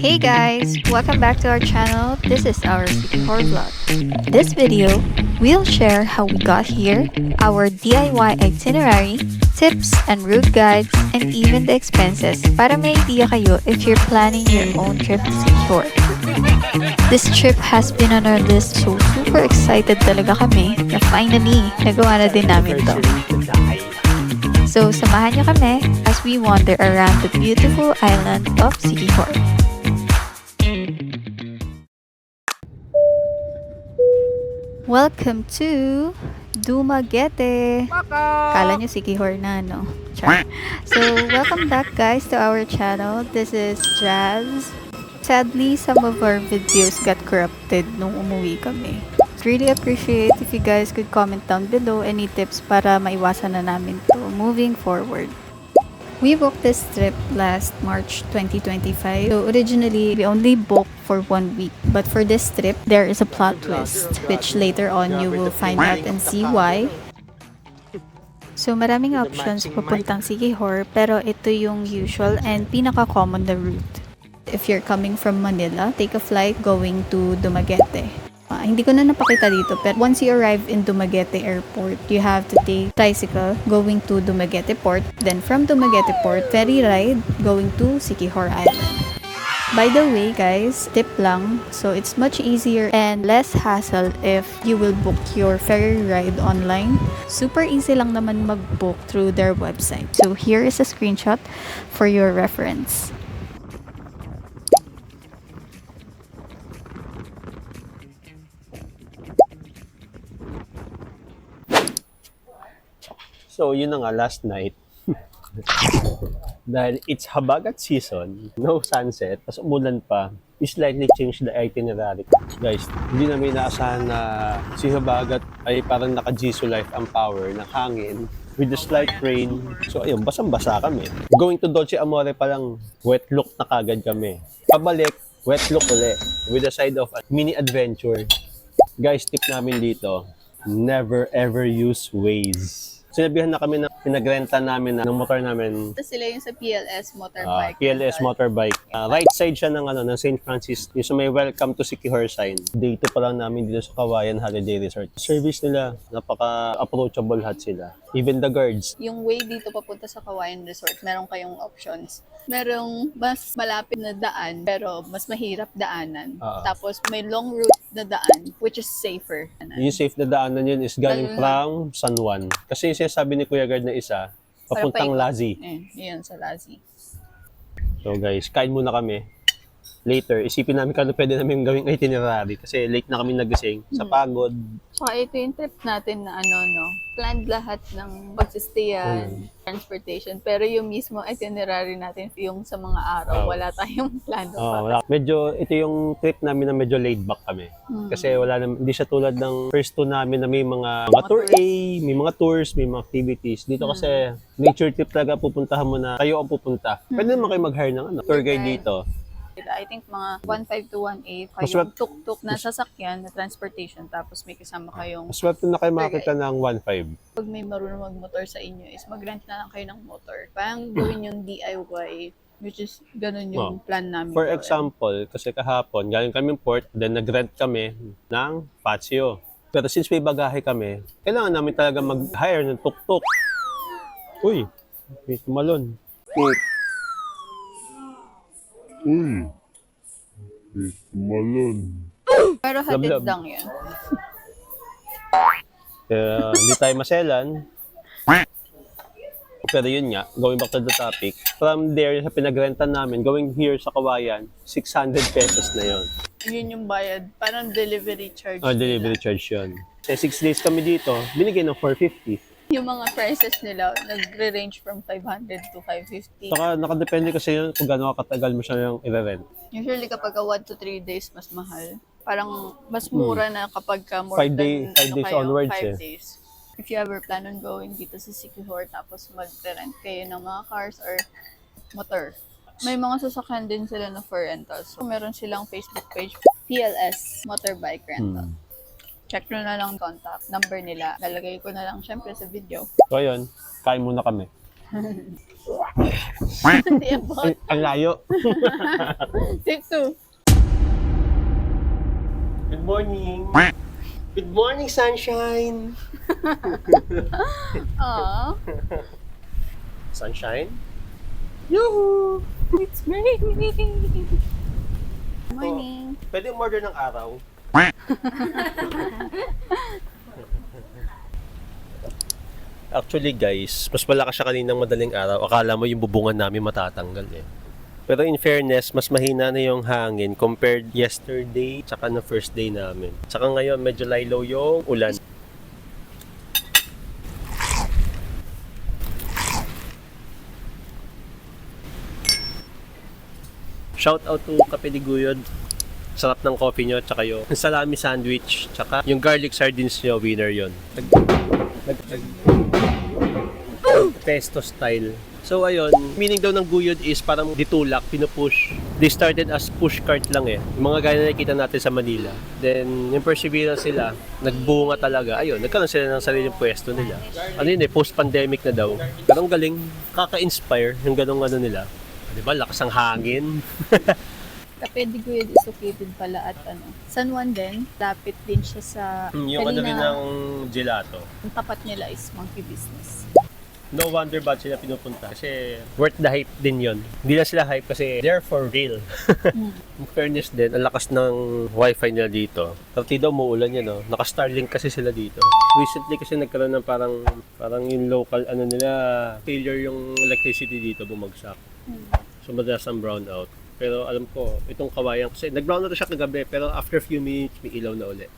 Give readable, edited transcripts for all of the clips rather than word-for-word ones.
Hey guys! Welcome back to our channel. This is our Sikihor vlog. This video, we'll share how we got here, our DIY itinerary, tips and route guides, and even the expenses para may idea kayo if you're planning your own trip to Sikihor. This trip has been on our list, so super excited talaga kami na finally nagawa na din namin to. So samahan nyo kami as we wander around the beautiful island of Sikihor. Welcome to Dumaguete. Kala nyo Sikihor na, no? Char. So, welcome back guys to our channel. This is Jazz. Sadly, some of our videos got corrupted nung umuwi kami. Really appreciate if you guys could comment down below any tips para maiwasan na namin to moving forward. We booked this trip last March 2025. So originally, we only booked for 1 week. But for this trip, there is a plot twist, which later on you will find out and see why. So maraming options papuntang Sikihor, pero ito yung usual and pinaka-common na route. If you're coming from Manila, take a flight going to Dumaguete. Hindi ko na napakita dito, pero once you arrive in Dumaguete Airport, you have to take tricycle going to Dumaguete Port. Then from Dumaguete Port, ferry ride going to Sikihor Island. By the way guys, tip lang, so it's much easier and less hassle if you will book your ferry ride online. Super easy lang naman mag-book through their website. So here is a screenshot for your reference. So, yun na nga, last night, dahil it's habagat season, no sunset, tas umulan pa, we slightly change the itinerary. Guys, hindi namin inaasahan na si habagat ay parang naka-Jisoo Life ang power ng hangin with the slight rain. So, ayun, basang-basa kami. Going to Dolce Amore pa lang, wet look na kagad kami. Pabalik, wet look ulit with a side of a mini adventure. Guys, tip namin dito, never ever use Waze. Sinabihan na kami na pinagrenta namin ng motor namin. Ito sila yung sa PLS motorbike. PLS motorbike. Right side siya ng St. Francis. Yung sa may welcome to Sikihor sign. Dito pa lang namin dito sa Kawayan Holiday Resort. Service nila, napaka-approachable lahat sila. Even the guards. Yung way dito papunta sa Kawayan Resort, meron kayong options. Merong mas malapit na daan, pero mas mahirap daanan. Tapos may long route na daan, which is safer. Yung safe na daanan yun is galing from San Juan. Kasi yung sabi ni Kuya Guard na isa, papuntang Lazi. Yun, sa Lazi. So guys, kain muna kami. Later, isipin namin kung ano pwede namin gawing itinerary kasi late na kami nagising sa pagod. So, ito yung trip natin na planned lahat ng pagsistayan, transportation. Pero yung mismo itinerary natin, yung sa mga araw, wala tayong plano pa. Wala. Medyo, ito yung trip namin na medyo laid back kami. Kasi wala na, hindi siya tulad ng first two namin na may mga tour A, may mga tours, may mga activities. Dito kasi, nature trip talaga pupuntahan mo na kayo ang pupunta. Pwede naman kayo mag-hire ng tour guide dito. I think mga 1.5 to 1.8 kayong tuk-tuk na sasakyan na transportation tapos may kasama kayong Swerte na kayo makita ng 1.5. pag may marunong mag-motor sa inyo is mag-rent na lang kayo ng motor. Parang gawin yung DIY, which is ganun yung plan namin. For example, kasi kahapon galing kami port, then nag-rent kami ng patio. Pero since may bagahe kami, kailangan namin talaga mag-hire ng tuk-tuk. Uy, may tumalon. Malon. Pero hatid Lablab. lang yan. Kaya hindi tayo maselan. Pero yun nga, going back to the topic, from there sa pinagrentan namin, going here sa Kawayan, 600 pesos na yun. Yun yung bayad. Parang delivery charge. Delivery charge yun. Kasi 6 days kami dito, binigay ng 450. Yung mga prices nila, nagre-range from 500 to 550. Saka nakadepende kasi yun kung gano'n katagal mo siya yung i-rent. Usually kapag 1 to 3 days, mas mahal. Parang mas mura na kapag more 5 days onwards 5 days. If you ever plan on going dito sa Sikihor, tapos mag-rent kayo ng mga cars or motor. May mga sasakyan din sila na for rentals. So, meron silang Facebook page, PLS Motorbike Rental. Check nyo na lang contact number nila. Lalagay ko na lang syempre sa video. So ayun, kain muna kami. Hindi about. Ang layo. Take two. Good morning. Good morning, sunshine. Aww. Sunshine? Yoo-hoo! It's raining. Morning. Pwede umorder ng araw. Actually guys, mas malakas siya kaninang madaling araw. Akala mo yung bubungan namin matatanggal eh. Pero in fairness, mas mahina na yung hangin compared yesterday tsaka na first day namin. Tsaka ngayon, medyo lilo yung ulan. Shout out to Kape de Guyod. Sarap ng coffee nyo, tsaka yung salami sandwich, tsaka yung garlic sardines nyo, winner yon. Pesto style. So ayun, meaning daw ng guyod is parang ditulak, pinupush. They started as push cart lang eh. Yung mga gaya na nakikita natin sa Manila. Then, yung perseverance sila, nagbunga talaga. Ayun, nagkaroon sila ng sariling pwesto nila. Ano yun eh, post-pandemic na daw. Pero ang galing, kaka-inspire yung ganong ano nila. Diba, lakas ng hangin. Kape de Guyod is located pala at San Juan din. Lapit din siya sa Yung ano rin ng gelato. ang tapat nila is Monkey Business. No wonder ba sila pinupunta. Kasi worth the hype din yon. Hindi na sila hype kasi they're for real. In fairness din, ang lakas ng wifi nila dito. Pati daw muulan yan, no? Naka-Starlink kasi sila dito. Recently kasi nagkaroon ng parang yung local ano nila, failure yung electricity dito, bumagsak. So madalas ang brownout. Pero alam ko, itong kawayan kasi nag-brownout na siya kagabi pero after few minutes may ilaw na ulit.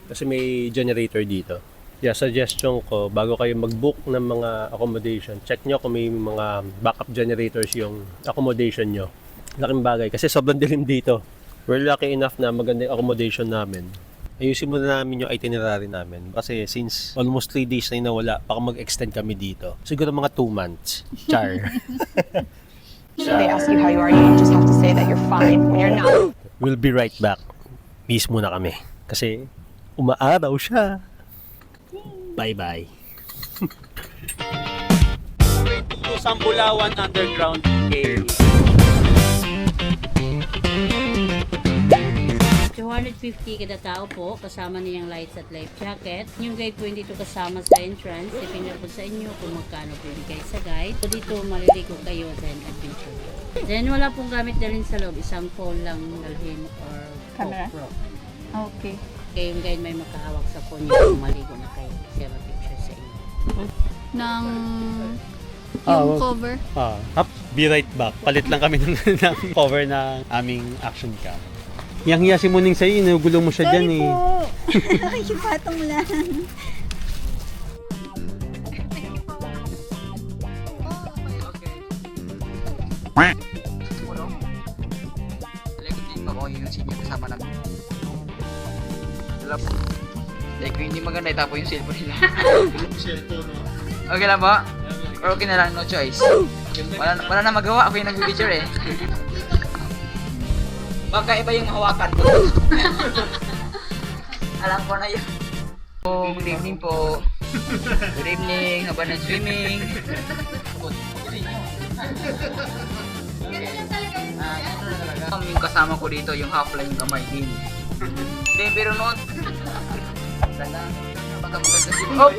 Kasi may generator dito. Yeah, suggestion ko, bago kayo mag-book ng mga accommodation, check nyo kung may mga backup generators yung accommodation nyo. Laking bagay kasi sobrang dilim dito. We're lucky enough na maganda yung accommodation namin. Ayusin muna namin yung itinerary namin. Kasi since almost 3 days na nawala, baka mag-extend kami dito. Siguro mga 2 months. Char. They ask you how you are, you just have to say that you're fine when you're not. We'll be right back. Peace muna kami. Kasi umaaraw siya. Bye-bye. To Sambulawan Underground Cave. 250 kada tao po, kasama niyang lights at life jacket. Yung guide po hindi ito kasama sa entrance. Depende po sa inyo kung magkano po ibigay sa guide. So dito maliligo kayo at adventure. Then wala pong gamit dalhin sa loob. Isang phone lang dalhin or Camera? GoPro. Okay. Kaya yung guide may makahawak sa phone niyo kung maligo na kayo. Share a picture sa inyo. Ng yung cover. Be right back. Palit lang kami ng cover ng aming action cam. Yang hiya si Muning sa'yo, inugulo mo siya dyan eh. Yung patong lang. Like, ako yung senior kasama namin. Like, hindi maganda itapo yung cellphone nila. Okay lang ba? Or okay na lang, no choice. Wala na magawa, ako yung nag-picture eh. Baka iba yung hawakan ko. Alam ko na yun. Good evening po. Good evening, habang nag-swimming. Yung kasama ko dito, yung half lang yung kamay din. Hindi, pero noon. Dandahan. Baka maganda si... Oh!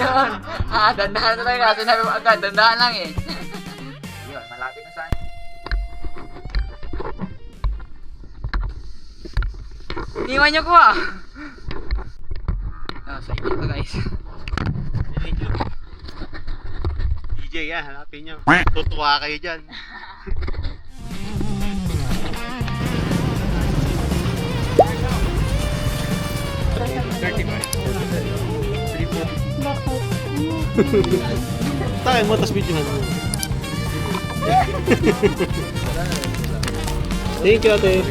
Yan! Dandahan na talaga. Sinabi mo agad, dandahan lang eh. Yun, malapit na saan. Iwan niyo ko ah! Sa inyo to guys. DJ yan, hanapin nyo. Tutuwa kayo dyan. Tayo mo, tas videohan mo. Thank you, ate.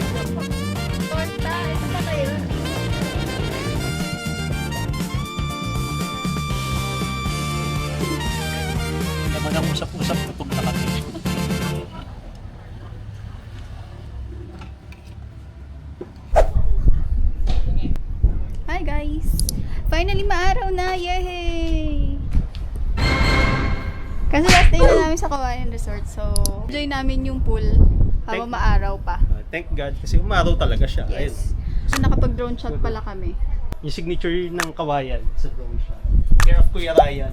Naman ang usap-usap, tutog na kami. Hi guys! Finally maaraw na! Yay! Kasi last day na namin sa Kawayan Resort, so enjoy namin yung pool habang maaraw pa. Thank God kasi umaraw talaga siya. Ayun. Yes. So nakapag-drone shot pala kami. Yung signature ng Kawayan sa drone shot. Care of Kuya Ryan.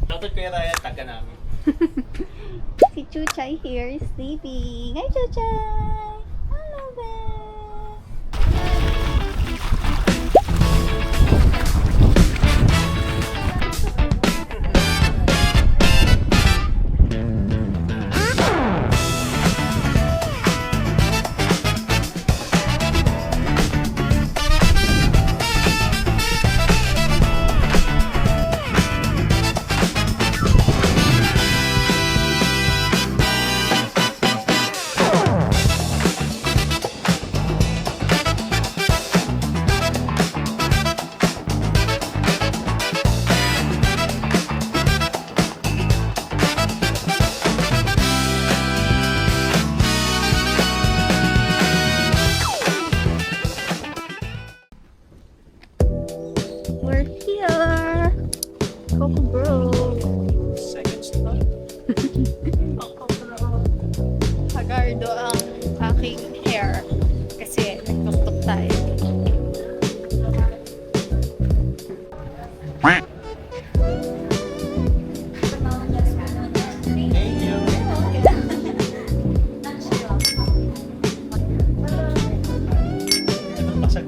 Shoutout Kuya Ryan, taga namin. Si Chuchay here is sleeping. Hi, Chuchay! Hello, babe! We're here! Coco Bro! Second stop. Hagardo ang aking hair kasi nagtuktok tayo. Pasag.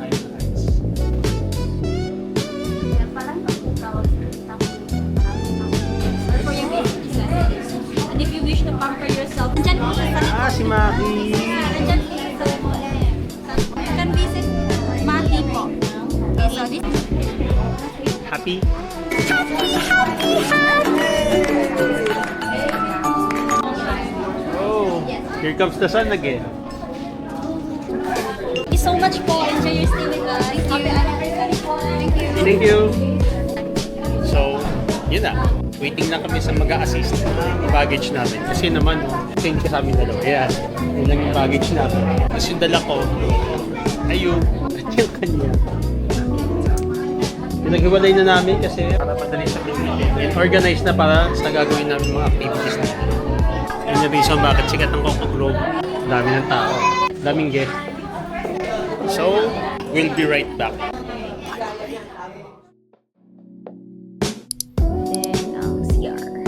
Ayos. And if you wish to pamper yourself, dyan Si Maki. you can visit Mati po. Okay, so this Happy? Oh, here comes the sun again. Thank you so much po. Enjoy your stay with us. Happy anniversary po. Thank you. Thank you. So, yun na. Waiting lang kami sa mag-a-assist ng baggage namin. Kasi naman, change ka sa amin dalawa. Yan. Yun lang yung baggage namin. Tapos yung dala ko, ayun. At yung kanya. Pinaghiwalay na namin kasi para madali sa pagkakas. Organized na para sa gagawin namin mga activities namin. Yun yung reason bakit sikat ng Coco Grove. Dami ng tao. Daming guest. So, we'll be right back. Then, ang CR.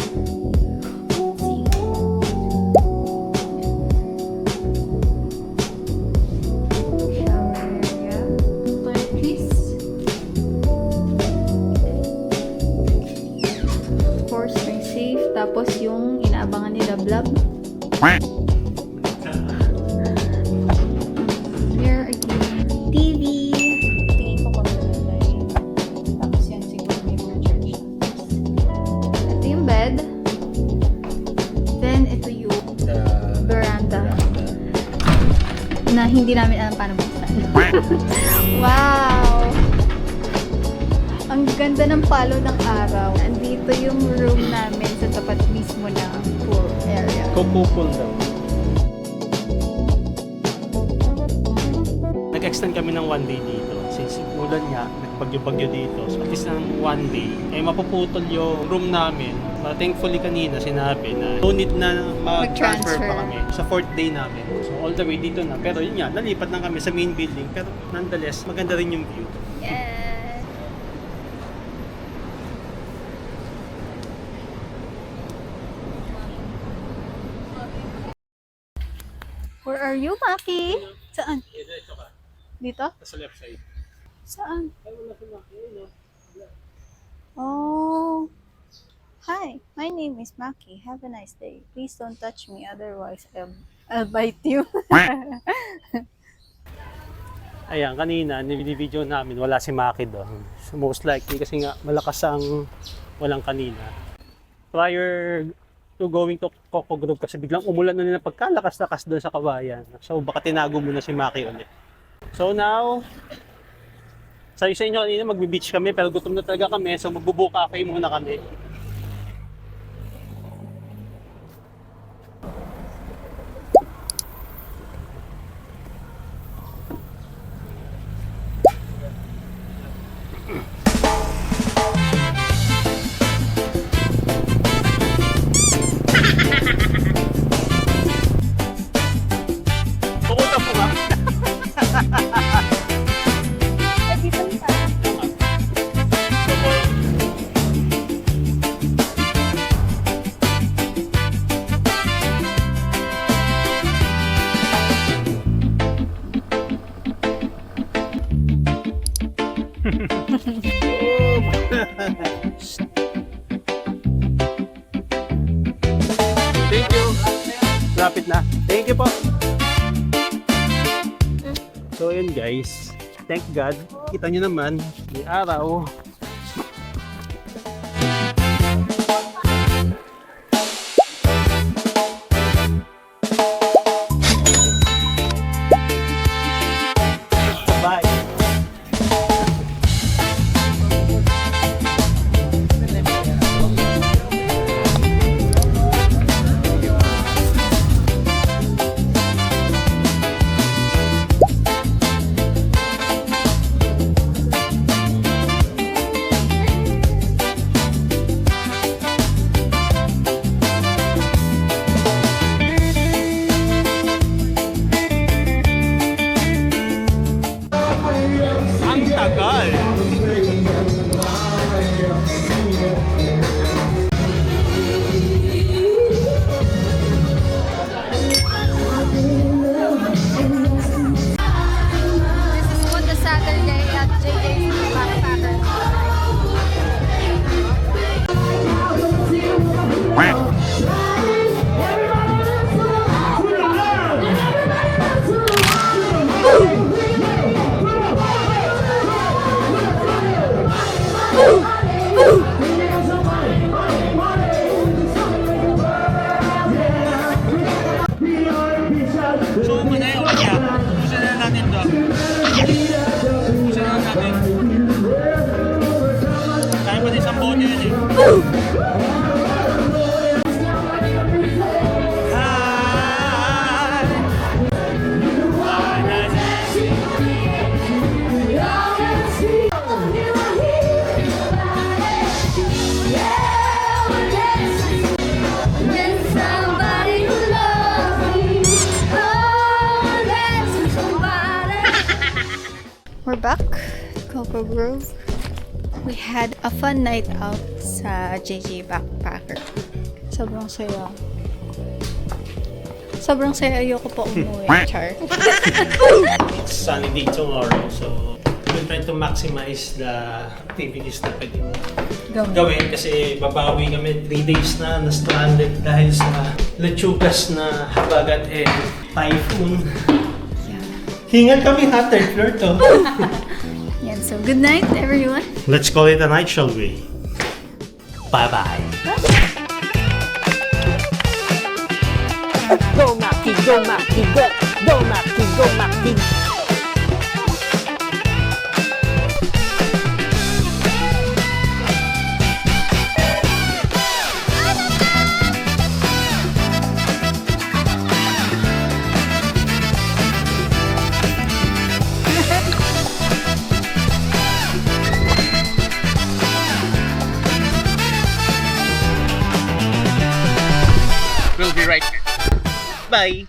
Shower area. Toiletries. Of course, may safe. Tapos yung inaabangan nila Blab. There again. TV. Tingin ko kung nalagay. Tapos yan siguro may mga church. Ito yung bed. Then ito yung veranda. Na hindi namin alam paano buksan. Wow! Ang ganda ng palo ng araw. Andito yung room namin sa tapat mismo ng pool area. Coco Pool daw. Nag-extend kami ng one day dito. Since ulan nga, nagbagyo-bagyo dito. So at least ng one day, mapuputol yung room namin. But thankfully kanina sinabi na no need na mag-transfer Mag-transfer. pa kami sa fourth day namin. So all the way dito na. Pero yun nga, nalipat lang kami sa main building. Pero nonetheless, maganda rin yung view. Yes! Where are you, Maki? Saan? Dito? Sa left side. Saan? Oh. Hi, my name is Maki. Have a nice day. Please don't touch me, otherwise I'll bite you. Ayan, kanina, nilibideo namin, wala si Maki doon. So most likely, kasi nga malakas ang walang kanina. Prior to going to Coco Grove, kasi biglang umulan na nila pagkalakas-lakas doon sa Kawayan. So baka tinago muna si Maki ulit. So now, sabi sa inyo kanina, magbe-beach kami, pero gutom na talaga kami, so magbubuka kayo muna kami. you po. So yun guys, thank God. Kita nyo naman, may araw. Bye. Ang tagal! This is what the Saturday at JJ's Backpacker. So, muna yung kanya. Pusin na natin to. Pusin na natin. Kaya pa isang bote yun eh. We're back, Coco Grove. We had a fun night out sa JJ Backpacker. Sobrang saya. Sobrang saya, ayoko pa umuwi, Char. It's sunny day tomorrow, so we'll try to maximize the activities na pwede mo gawin kasi babawi kami 3 days na stranded dahil sa lechugas na habagat and typhoon. Hingal kami ha, third floor to. Yan, so good night, everyone. Let's call it a night, shall we? Bye-bye. Go Maki, go Maki, go! Go Maki, go Maki! We'll be right. Bye.